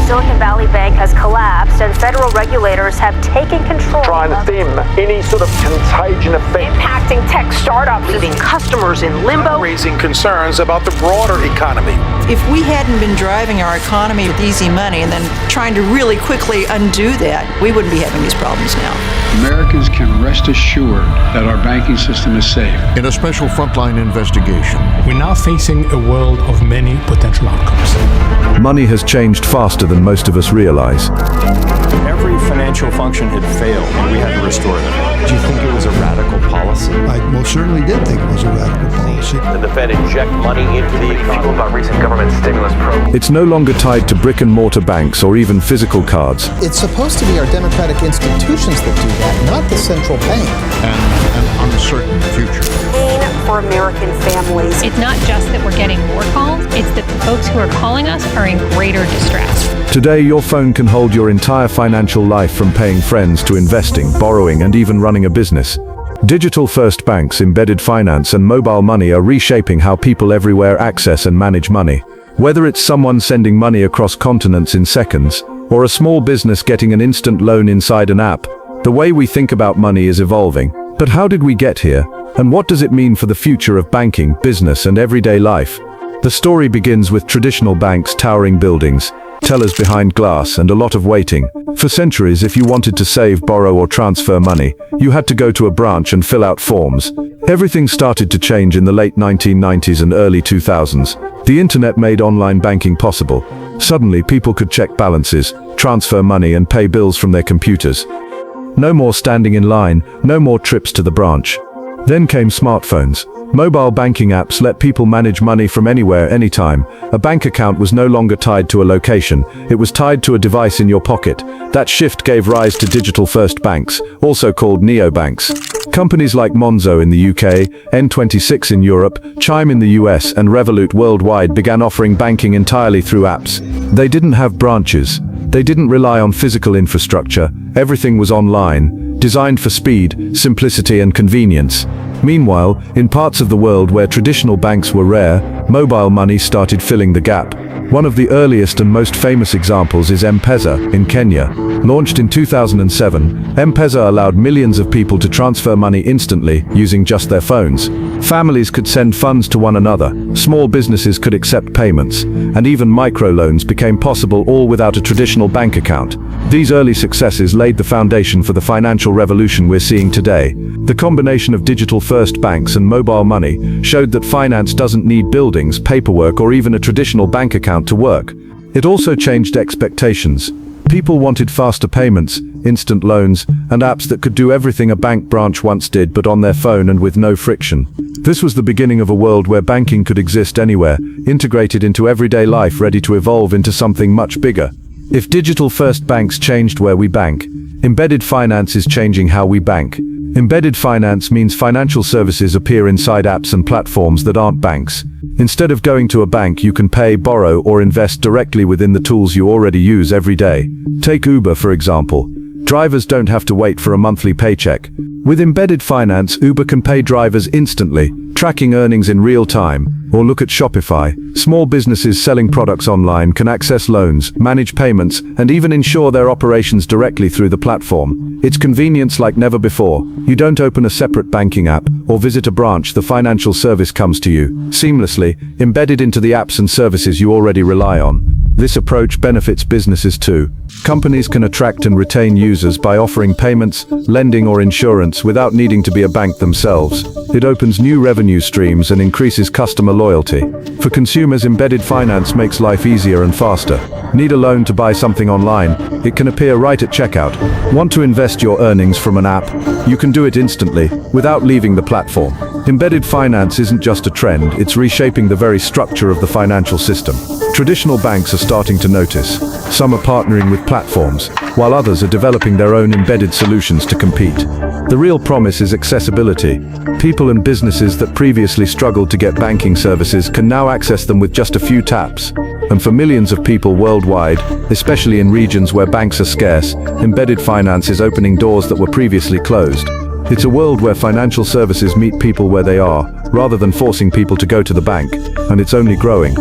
Silicon Valley Bank has collapsed and federal regulators have taken control. Try and thin any sort of contagion effect. Impacting tech startups, leaving customers in limbo. Raising concerns about the broader economy. If we hadn't been driving our economy with easy money and then trying to really quickly undo that, we wouldn't be having these problems now. Americans can rest assured that our banking system is safe. In a special frontline investigation, we're now facing a world of many potential outcomes. Money has changed faster than most of us realize. Every financial function had failed, and we had to restore them. Do you think it was a radical policy? I most certainly did think it was a radical policy. Did the Fed inject money into the economy? About recent government stimulus program. It's no longer tied to brick and mortar banks or even physical cards. It's supposed to be our democratic institutions that do that, not the central bank. And an uncertain future. For American families. It's not just that we're getting more calls, it's that the folks who are calling us are in greater distress. Today, your phone can hold your entire financial life, from paying friends to investing, borrowing, and even running a business. Digital-first banks, embedded finance, and mobile money are reshaping how people everywhere access and manage money. Whether it's someone sending money across continents in seconds, or a small business getting an instant loan inside an app, the way we think about money is evolving. But how did we get here? And what does it mean for the future of banking, business, and everyday life? The story begins with traditional banks, towering buildings, tellers behind glass, and a lot of waiting. For centuries, if you wanted to save, borrow, or transfer money, you had to go to a branch and fill out forms. Everything started to change in the late 1990s and early 2000s. The internet made online banking possible. Suddenly, people could check balances, transfer money, and pay bills from their computers. No more standing in line, no more trips to the branch. Then came smartphones. Mobile banking apps let people manage money from anywhere, anytime. A bank account was no longer tied to a location, it was tied to a device in your pocket. That shift gave rise to digital-first banks, also called neobanks. Companies like Monzo in the UK, N26 in Europe, Chime in the US, and Revolut worldwide began offering banking entirely through apps. They didn't have branches. They didn't rely on physical infrastructure. Everything was online, designed for speed, simplicity, and convenience. Meanwhile, in parts of the world where traditional banks were rare, mobile money started filling the gap. One of the earliest and most famous examples is M-Pesa in Kenya. Launched in 2007, M-Pesa allowed millions of people to transfer money instantly using just their phones. Families could send funds to one another, small businesses could accept payments, and even microloans became possible, all without a traditional bank account. These early successes laid the foundation for the financial revolution we're seeing today. The combination of digital-first banks and mobile money showed that finance doesn't need buildings, paperwork, or even a traditional bank account to work. It also changed expectations. People wanted faster payments, instant loans, and apps that could do everything a bank branch once did, but on their phone and with no friction. This was the beginning of a world where banking could exist anywhere, integrated into everyday life, ready to evolve into something much bigger. If digital-first banks changed where we bank, embedded finance is changing how we bank. Embedded finance means financial services appear inside apps and platforms that aren't banks. Instead of going to a bank, you can pay, borrow, or invest directly within the tools you already use every day. Take Uber, for example. Drivers don't have to wait for a monthly paycheck. With embedded finance, Uber can pay drivers instantly, tracking earnings in real time. Or look at Shopify. Small businesses selling products online can access loans, manage payments, and even insure their operations directly through the platform. It's convenience like never before. You don't open a separate banking app or visit a branch. The financial service comes to you, seamlessly, embedded into the apps and services you already rely on. This approach benefits businesses too. Companies can attract and retain users by offering payments, lending, or insurance without needing to be a bank themselves. It opens new revenue streams and increases customer loyalty. For consumers, embedded finance makes life easier and faster. Need a loan to buy something online? It can appear right at checkout. Want to invest your earnings from an app? You can do it instantly, without leaving the platform. Embedded finance isn't just a trend, it's reshaping the very structure of the financial system. Traditional banks are starting to notice. Some are partnering with platforms, while others are developing their own embedded solutions to compete. The real promise is accessibility. People and businesses that previously struggled to get banking services can now access them with just a few taps. And for millions of people worldwide, especially in regions where banks are scarce, embedded finance is opening doors that were previously closed. It's a world where financial services meet people where they are, rather than forcing people to go to the bank, and it's only growing.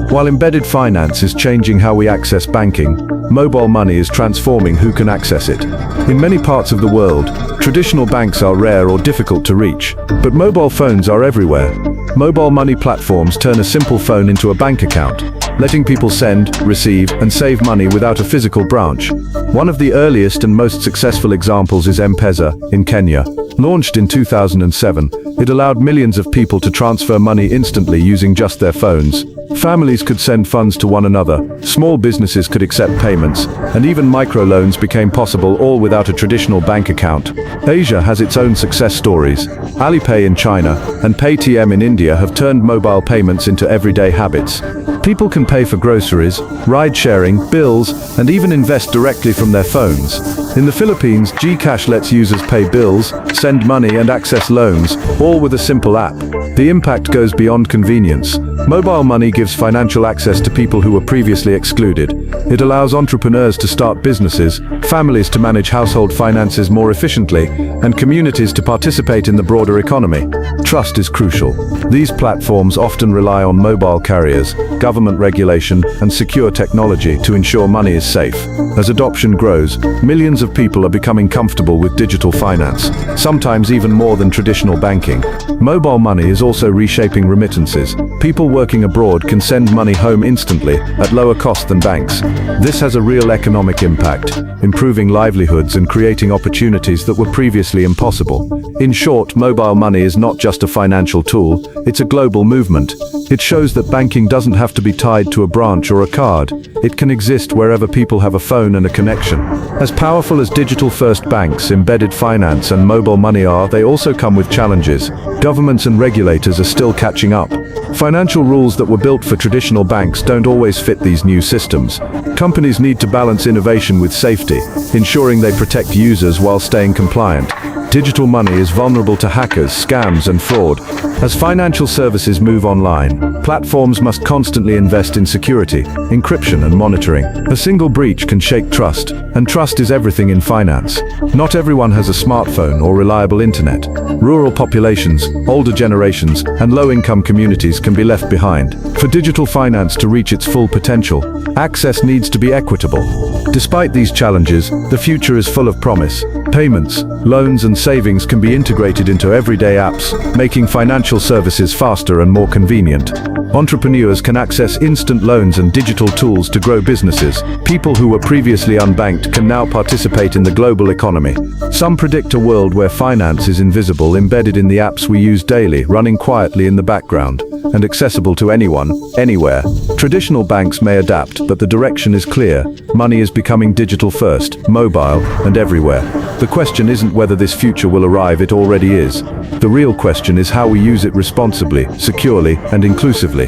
While embedded finance is changing how we access banking, mobile money is transforming who can access it. In many parts of the world, traditional banks are rare or difficult to reach, but mobile phones are everywhere. Mobile money platforms turn a simple phone into a bank account, letting people send, receive, and save money without a physical branch. One of the earliest and most successful examples is M-Pesa in Kenya. Launched in 2007, it allowed millions of people to transfer money instantly using just their phones. Families could send funds to one another, small businesses could accept payments, and even microloans became possible, all without a traditional bank account. Asia has its own success stories. Alipay in China and Paytm in India have turned mobile payments into everyday habits. People can pay for groceries, ride-sharing, bills, and even invest directly from their phones. In the Philippines, GCash lets users pay bills, send money, and access loans, all with a simple app. The impact goes beyond convenience. Mobile money gives financial access to people who were previously excluded. It allows entrepreneurs to start businesses, families to manage household finances more efficiently, and communities to participate in the broader economy. Trust is crucial. These platforms often rely on mobile carriers, government regulation, and secure technology to ensure money is safe. As adoption grows, millions of people are becoming comfortable with digital finance, sometimes even more than traditional banking. Mobile money is also reshaping remittances. People working abroad can send money home instantly, at lower cost than banks. This has a real economic impact, improving livelihoods and creating opportunities that were previously impossible. In short, mobile money is not just a financial tool, it's a global movement. It shows that banking doesn't have to be tied to a branch or a card. It can exist wherever people have a phone and a connection. As powerful as digital-first banks, embedded finance, and mobile money are, they also come with challenges. Governments and regulators are still catching up. Financial rules that were built for traditional banks don't always fit these new systems. Companies need to balance innovation with safety, ensuring they protect users while staying compliant. Digital money is vulnerable to hackers, scams, and fraud. As financial services move online, platforms must constantly invest in security, encryption, and monitoring. A single breach can shake trust, and trust is everything in finance. Not everyone has a smartphone or reliable internet. Rural populations, older generations, and low-income communities can be left behind. For digital finance to reach its full potential, access needs to be equitable. Despite these challenges, the future is full of promise. Payments, loans, and savings can be integrated into everyday apps, making financial services faster and more convenient. Entrepreneurs can access instant loans and digital tools to grow businesses. People who were previously unbanked can now participate in the global economy. Some predict a world where finance is invisible, embedded in the apps we use daily, running quietly in the background, and accessible to anyone, anywhere. Traditional banks may adapt, but the direction is clear. Money is becoming digital first, mobile, and everywhere. The question isn't whether this future will arrive, it already is. The real question is how we use it responsibly, securely, and inclusively.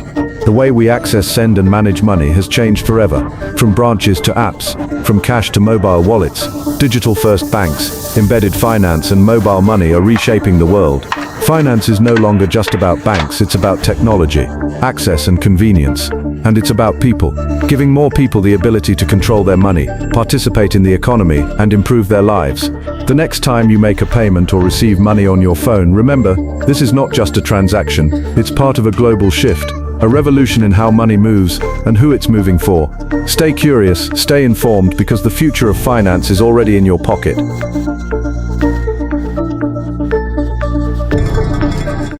The way we access, send, and manage money has changed forever. From branches to apps, from cash to mobile wallets, digital-first banks, embedded finance, and mobile money are reshaping the world. Finance is no longer just about banks, it's about technology, access, and convenience. And it's about people, giving more people the ability to control their money, participate in the economy, and improve their lives. The next time you make a payment or receive money on your phone, remember, this is not just a transaction, it's part of a global shift, a revolution in how money moves and who it's moving for. Stay curious, stay informed, because the future of finance is already in your pocket.